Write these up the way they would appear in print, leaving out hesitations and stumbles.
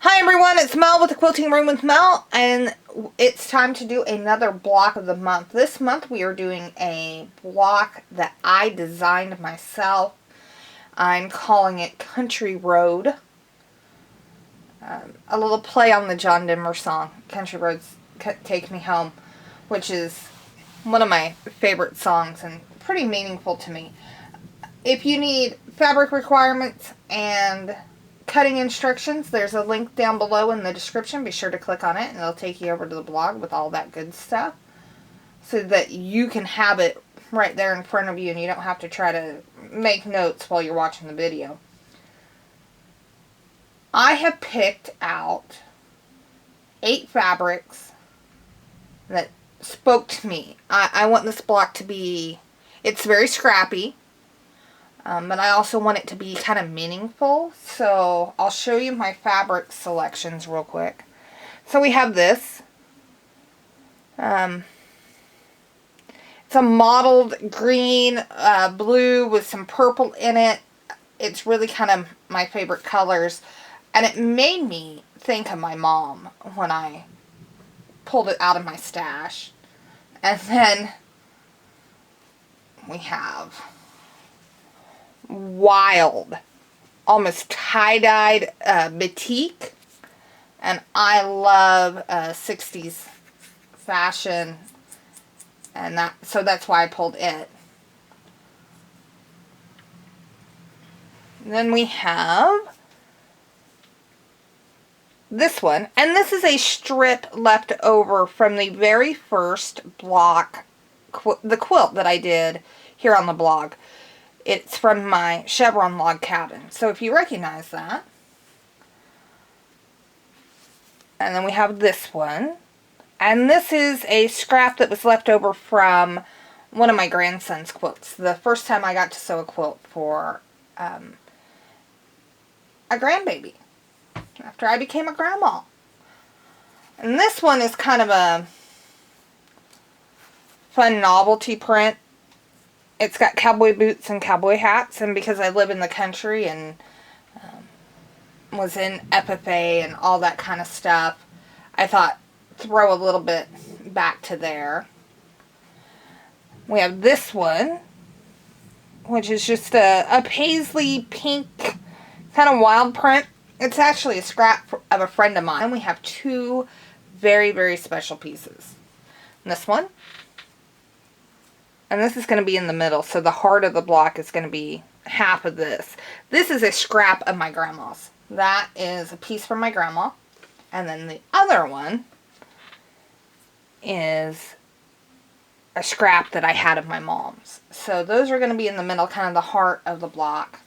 Hi everyone, it's Mel with the Quilting Room with Mel, and it's time to do another block of the month. This month we are doing a block that I designed myself. I'm calling it Country Road. A little play on the John Denver song, Country Roads Take Me Home, which is one of my favorite songs and pretty meaningful to me. If you need fabric requirements and cutting instructions, there's a link down below in the description. Be sure to click on it and it'll take you over to the blog with all that good stuff so that you can have it right there in front of you and you don't have to try to make notes while you're watching the video. I have picked out 8 fabrics that spoke to me. I want this block to be, it's very scrappy. But I also want it to be kind of meaningful, so I'll show you my fabric selections real quick. So we have this. It's a mottled green, blue with some purple in it. It's really kind of my favorite colors, and it made me think of my mom when I pulled it out of my stash. And then we have wild, almost tie-dyed batik, and I love 60s fashion, and so that's why I pulled it. And then we have this one, and this is a strip left over from the very first block, the quilt that I did here on the blog. It's from my chevron log cabin. So if you recognize that. And then we have this one. And this is a scrap that was left over from one of my grandson's quilts. The first time I got to sew a quilt for a grandbaby. After I became a grandma. And this one is kind of a fun novelty print. It's got cowboy boots and cowboy hats, and because I live in the country and was in FFA and all that kind of stuff, I thought throw a little bit back to there. We have this one, which is just a paisley pink kind of wild print. It's actually a scrap of a friend of mine. And we have 2 very, very special pieces. And this one. And this is going to be in the middle, so the heart of the block is going to be half of this. This is a scrap of my grandma's. That is a piece from my grandma. And then the other one is a scrap that I had of my mom's. So those are going to be in the middle, kind of the heart of the block.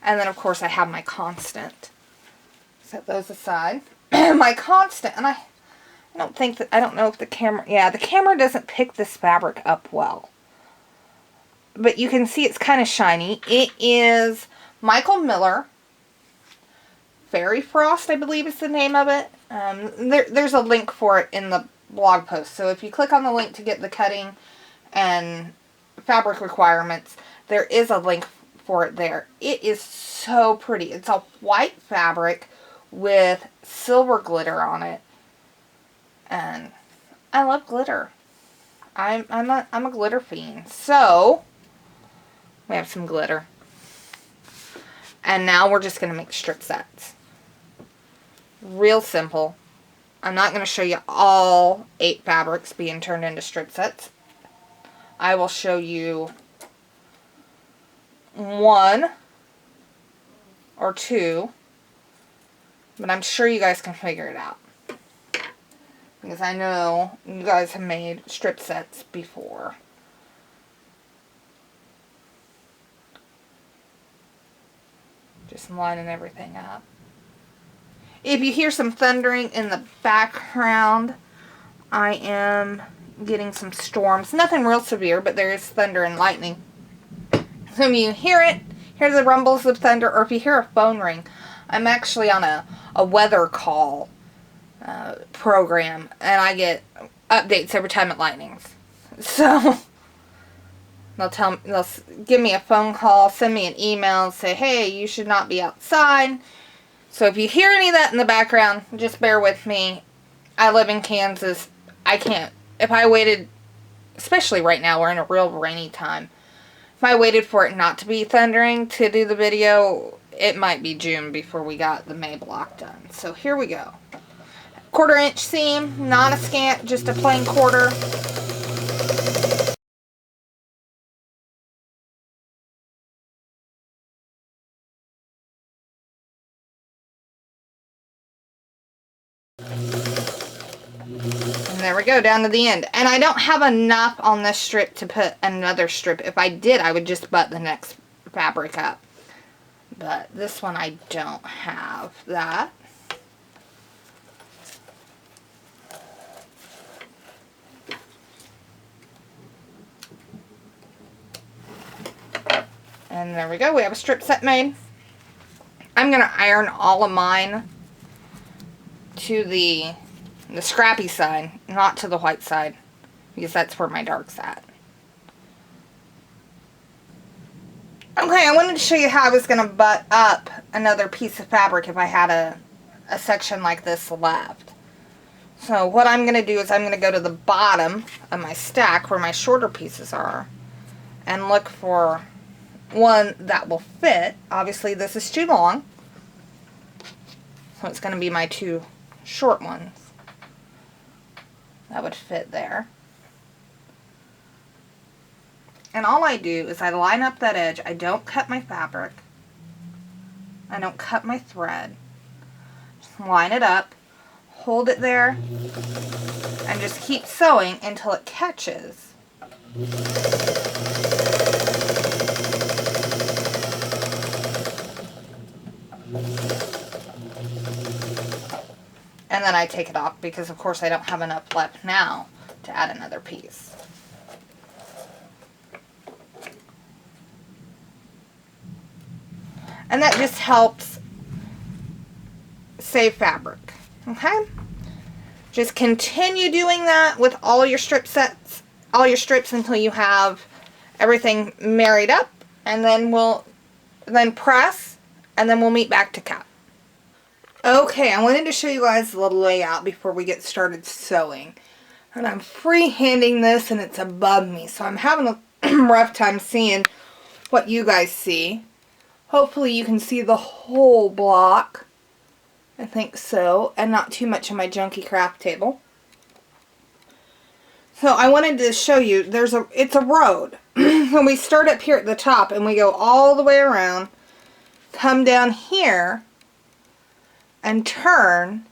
And then, of course, I have my constant. Set those aside. My constant, and I don't know if the camera, yeah, the camera doesn't pick this fabric up well. But you can see it's kind of shiny. It is Michael Miller. Fairy Frost, I believe is the name of it. There's a link for it in the blog post. So if you click on the link to get the cutting and fabric requirements, there is a link for it there. It is so pretty. It's a white fabric with silver glitter on it. And I love glitter. I'm a glitter fiend. So we have some glitter. And now we're just going to make strip sets. Real simple. I'm not going to show you all 8 fabrics being turned into strip sets. I will show you 1 or 2. But I'm sure you guys can figure it out. Because I know you guys have made strip sets before. Just lining everything up. If you hear some thundering in the background, I am getting some storms. Nothing real severe, but there is thunder and lightning. So if you hear it, hear the rumbles of thunder, or if you hear a phone ring, I'm actually on a weather call program, and I get updates every time it lightnings. So they'll give me a phone call, send me an email, say, hey, you should not be outside. So if you hear any of that in the background, just bear with me. I live in Kansas. I can't, if I waited, especially right now, we're in a real rainy time. If I waited for it not to be thundering to do the video, it might be June before we got the May block done. So here we go. 1/4 inch seam, not a scant, just a plain quarter. And there we go, down to the end. And I don't have enough on this strip to put another strip. If I did, I would just butt the next fabric up. But this one, I don't have that. And there we go, we have a strip set made. I'm going to iron all of mine to the scrappy side, not to the white side, because that's where my dark's at. Okay, I wanted to show you how I was going to butt up another piece of fabric if I had a section like this left. So what I'm going to do is I'm going to go to the bottom of my stack where my shorter pieces are and look for one that will fit. Obviously this is too long, so it's going to be my 2 short ones that would fit there. And all I do is I line up that edge. I don't cut my fabric. I don't cut my thread. Just line it up, hold it there, and just keep sewing until it catches. And then I take it off because of course I don't have enough left now to add another piece. And that just helps save fabric. Okay? Just continue doing that with all your strip sets, all your strips until you have everything married up, and then we'll press, and then we'll meet back to cut. Okay, I wanted to show you guys the layout before we get started sewing. And I'm freehanding this and it's above me, so I'm having a rough time seeing what you guys see. Hopefully you can see the whole block. I think so, and not too much of my junky craft table. So I wanted to show you, it's a road. And we start up here at the top and we go all the way around, come down here, and turn,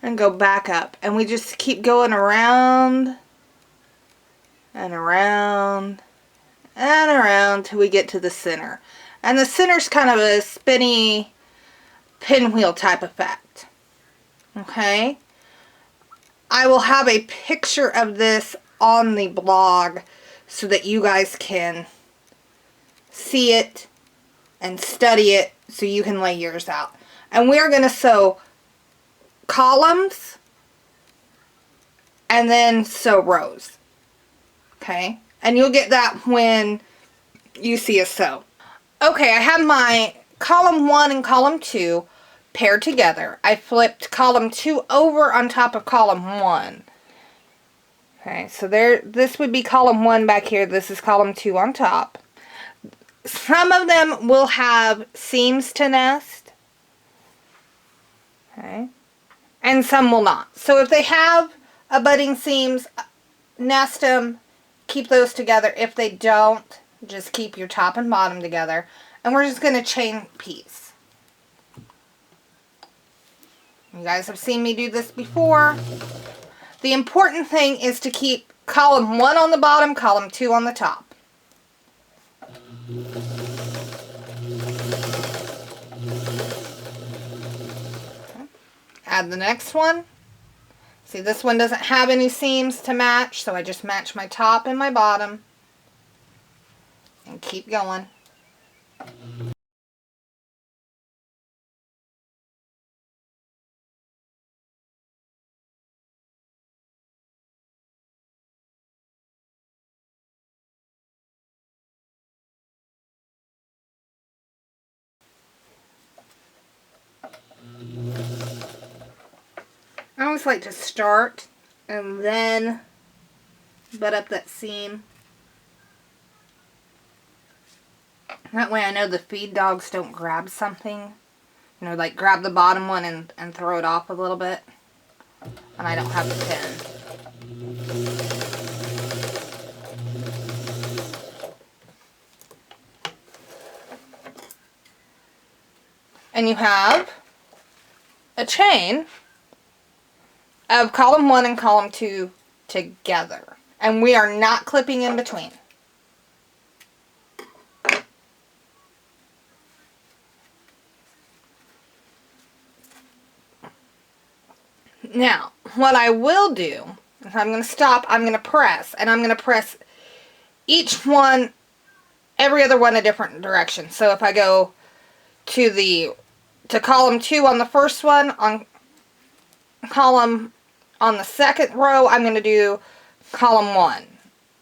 and go back up. And we just keep going around, and around, and around till we get to the center. And the center's kind of a spinny pinwheel type effect. Okay? I will have a picture of this on the blog so that you guys can see it and study it so you can lay yours out. And we're going to sew columns and then sew rows. Okay? And you'll get that when you see us sew. Okay, I have my column 1 and column 2 paired together. I flipped column 2 over on top of column 1. Okay, so this would be column 1 back here. This is column 2 on top. Some of them will have seams to nest. Okay, and some will not. So if they have abutting seams, nest them, keep those together. If they don't, just keep your top and bottom together. And we're just going to chain piece. You guys have seen me do this before. The important thing is to keep column 1 on the bottom, column 2 on the top. Add the next one. See, this one doesn't have any seams to match, so I just match my top and my bottom. And keep going. always like to start and then butt up that seam. That way I know the feed dogs don't grab something. You know, like grab the bottom one and throw it off a little bit. And I don't have the pin. And you have a chain of column 1 and column 2 together. And we are not clipping in between. Now, what I will do is I'm going to stop, I'm going to press, and I'm going to press each one, every other one a different direction. So if I go to column 2 on the first one, on the second row, I'm going to do column 1,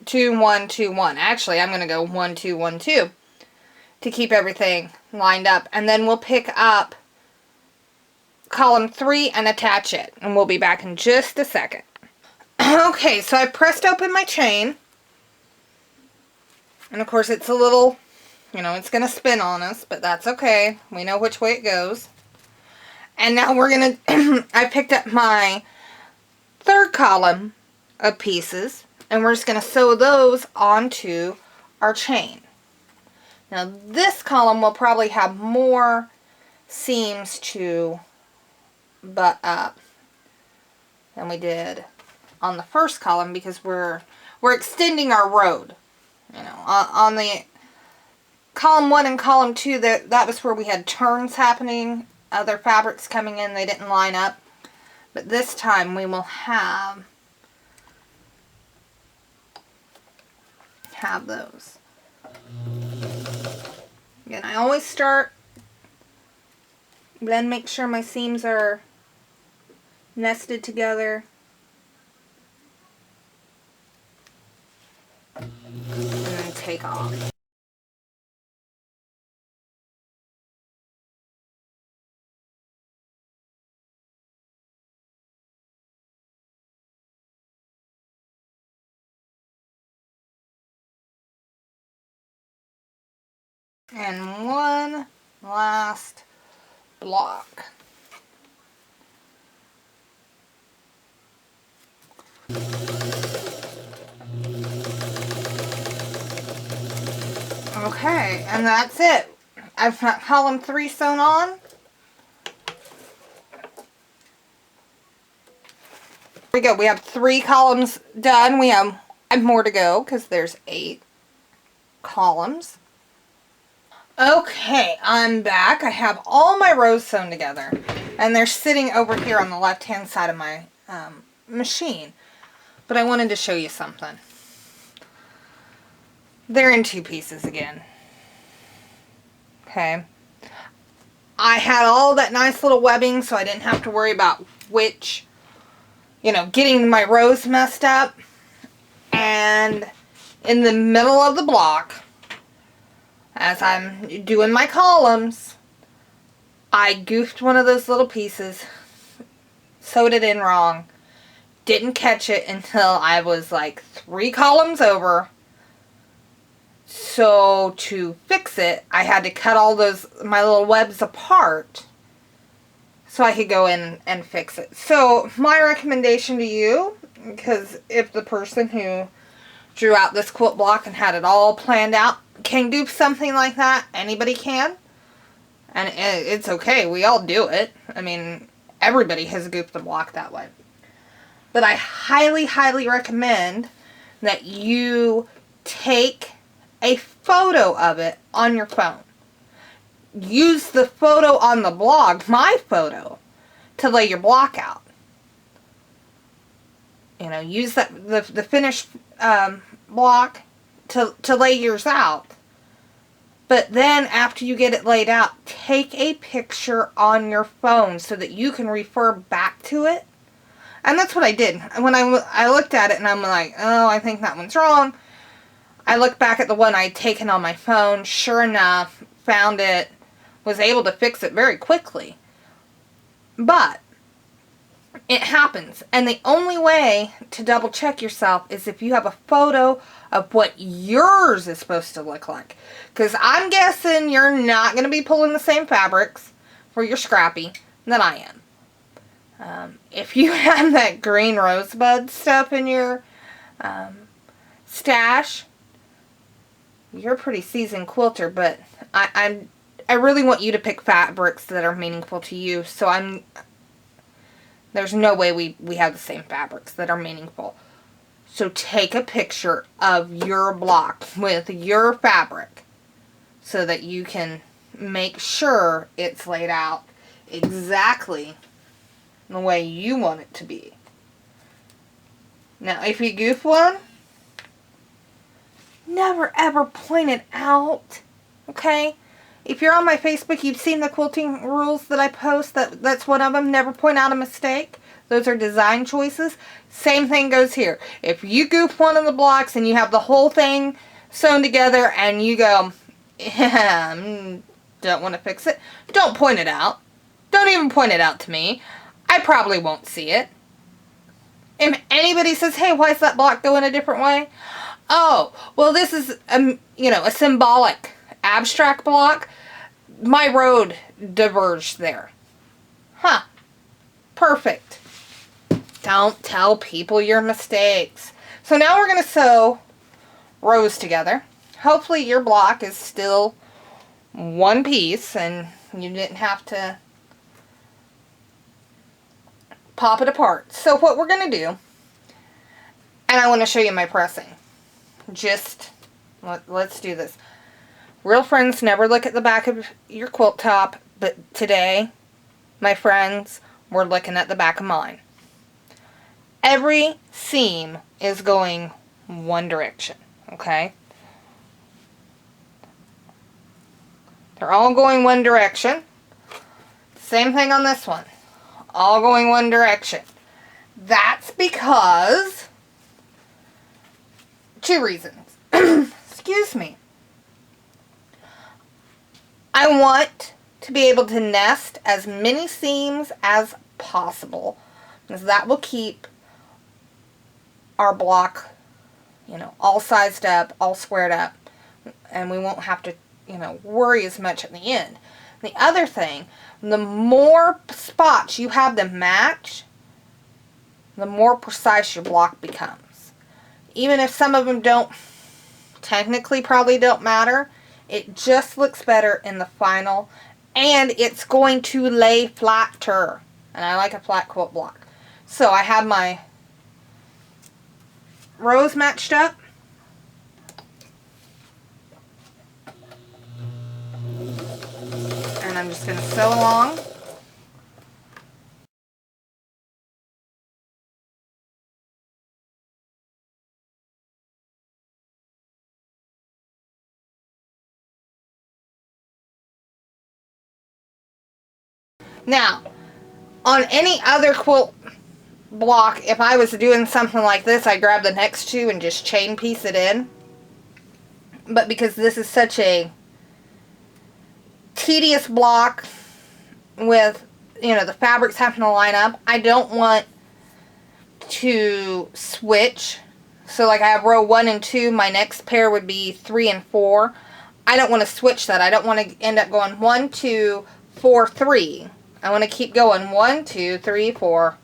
2, 1, 2, 1. Actually, I'm going to go 1, 2, 1, 2 to keep everything lined up. And then we'll pick up column 3 and attach it. And we'll be back in just a second. Okay, so I pressed open my chain. And of course it's a little, you know, it's going to spin on us, but that's okay. We know which way it goes. And now we're going to, I picked up my third column of pieces, and we're just going to sew those onto our chain. Now this column will probably have more seams to butt up than we did on the first column because we're extending our road. You know, on the column 1 and column 2, that was where we had turns happening, other fabrics coming in, they didn't line up. But this time we will have those. Again, I always start, then make sure my seams are nested together. And then take off. And one last block. Okay, and that's it. I've got column 3 sewn on. Here we go. We have 3 columns done. We have more to go because there's 8 columns. Okay, I'm back. I have all my rows sewn together, and they're sitting over here on the left-hand side of my machine. But I wanted to show you something. They're in 2 pieces again. Okay. I had all that nice little webbing, so I didn't have to worry about which, you know, getting my rows messed up. And in the middle of the block, as I'm doing my columns, I goofed one of those little pieces, sewed it in wrong, didn't catch it until I was like 3 columns over. So to fix it, I had to cut all my little webs apart so I could go in and fix it. So my recommendation to you, because if the person who drew out this quilt block and had it all planned out can do something like that, anybody can. And it's okay. We all do it. I mean, everybody has goofed the block that way. But I highly, highly recommend that you take a photo of it on your phone. Use the photo on the blog, my photo, to lay your block out. You know, use the finished block to lay yours out. But then after you get it laid out, take a picture on your phone so that you can refer back to it. And that's what I did. When I looked at it and I'm like, oh, I think that one's wrong. I looked back at the one I'd taken on my phone. Sure enough, found it, was able to fix it very quickly. But It happens. And the only way to double check yourself is if you have a photo of what yours is supposed to look like. Because I'm guessing you're not going to be pulling the same fabrics for your scrappy that I am. If you have that green rosebud stuff in your stash, you're a pretty seasoned quilter, but I really want you to pick fabrics that are meaningful to you, so there's no way we have the same fabrics that are meaningful. So take a picture of your block with your fabric so that you can make sure it's laid out exactly the way you want it to be. Now, if you goof one, never ever point it out, okay? If you're on my Facebook, you've seen the quilting rules that I post. That's one of them. Never point out a mistake. Those are design choices. Same thing goes here. If you goof one of the blocks and you have the whole thing sewn together and you go, don't want to fix it, don't point it out. Don't even point it out to me. I probably won't see it. If anybody says, hey, why is that block going a different way? Oh, well, this is, a symbolic abstract block. My road diverged there. Huh. Perfect. Don't tell people your mistakes. So now we're going to sew rows together. Hopefully your block is still one piece and you didn't have to pop it apart. So what we're going to do, and I want to show you my pressing. Let's do this. Real friends never look at the back of your quilt top, but today, my friends, we're looking at the back of mine. Every seam is going one direction, okay? They're all going one direction. Same thing on this one. All going one direction. That's because, two reasons. Excuse me. I want to be able to nest as many seams as possible, because that will keep our block, all sized up, all squared up, and we won't have to, worry as much at the end. The other thing, the more spots you have to match, the more precise your block becomes. Even if some of them technically probably don't matter, it just looks better in the final, and it's going to lay flatter. And I like a flat quilt block. So I have my rows matched up. And I'm just going to sew along. Now, on any other quilt block, if I was doing something like this, I'd grab the next two and just chain piece it in. But because this is such a tedious block with, the fabrics having to line up, I don't want to switch. So like I have row 1 and 2, my next pair would be 3 and 4. I don't want to switch that. I don't want to end up going 1, 2, 4, 3. I want to keep going 1, 2, 3, 4,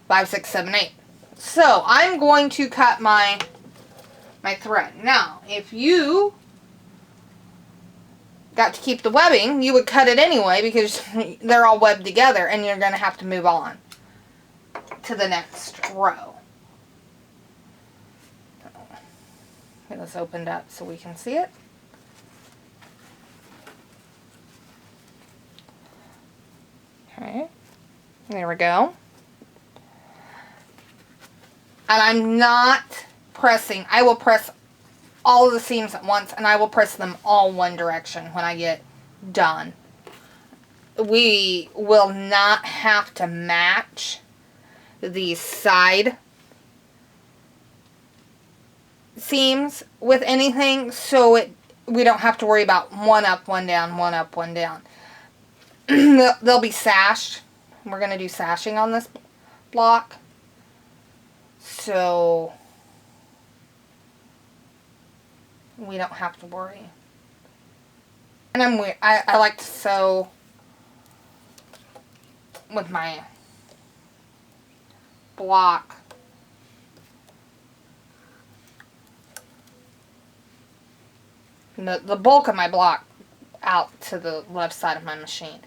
5, 6, 7, 8. So I'm going to cut my thread. Now, if you got to keep the webbing, you would cut it anyway because they're all webbed together and you're going to have to move on to the next row. Get this opened up so we can see it. Okay, there we go. And I'm not pressing. I will press all of the seams at once, and I will press them all one direction when I get done. We will not have to match these side seams with anything, so we don't have to worry about one up, one down, one up, one down. They'll be sashed. We're going to do sashing on this block. So we don't have to worry. And I like to sew with my block. The bulk of my block out to the left side of my machine.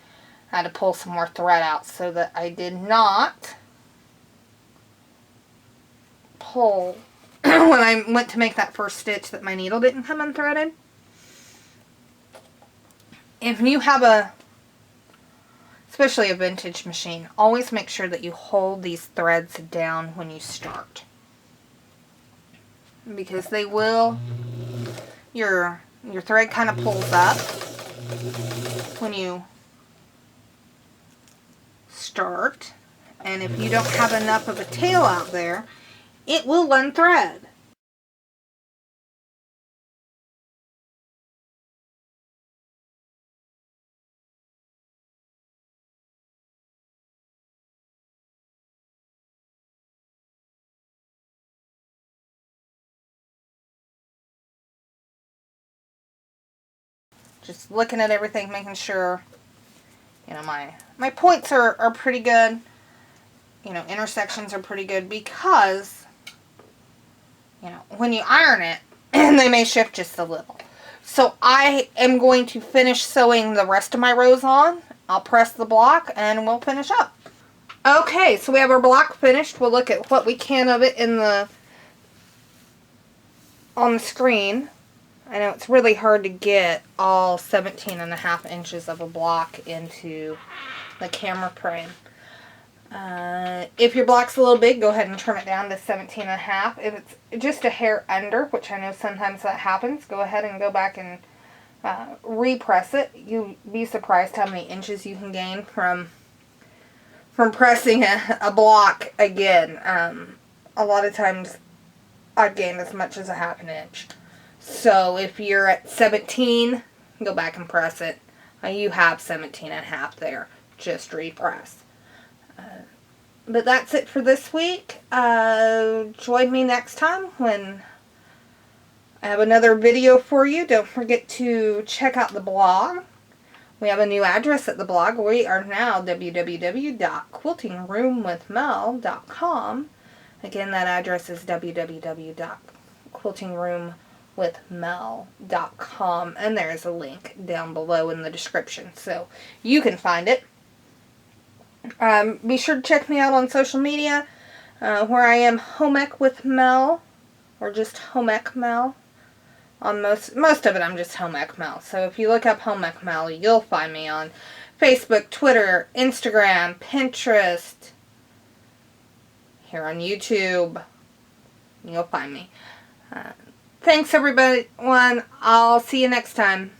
I had to pull some more thread out so that I did not pull when I went to make that first stitch that my needle didn't come unthreaded. If you have especially a vintage machine, always make sure that you hold these threads down when you start. Because they will, your thread kind of pulls up when you start, and if you don't have enough of a tail out there, it will unthread. Just looking at everything, making sure, you know, my points are pretty good. You know, intersections are pretty good, because, you know, when you iron it, they may shift just a little. So I am going to finish sewing the rest of my rows on. I'll press the block and we'll finish up. Okay, so we have our block finished. We'll look at what we can of it on the screen. I know it's really hard to get all 17.5 inches of a block into the camera frame. If your block's a little big, go ahead and trim it down to 17.5. If it's just a hair under, which I know sometimes that happens, go ahead and go back and repress it. You'd be surprised how many inches you can gain from pressing a block again. A lot of times I've gained as much as a half an inch. So if you're at 17, go back and press it. You have 17.5 there. Just repress. But that's it for this week. Join me next time when I have another video for you. Don't forget to check out the blog. We have a new address at the blog. We are now www.quiltingroomwithmel.com. Again, that address is www.quiltingroomwithmel.com, and there's a link down below in the description, so you can find it. Be sure to check me out on social media, where I am Home Ec with Mel, or just Home Ec Mel. On most of it, I'm just Home Ec Mel. So if you look up Home Ec Mel, you'll find me on Facebook, Twitter, Instagram, Pinterest, here on YouTube. You'll find me. Thanks, everybody. I'll see you next time.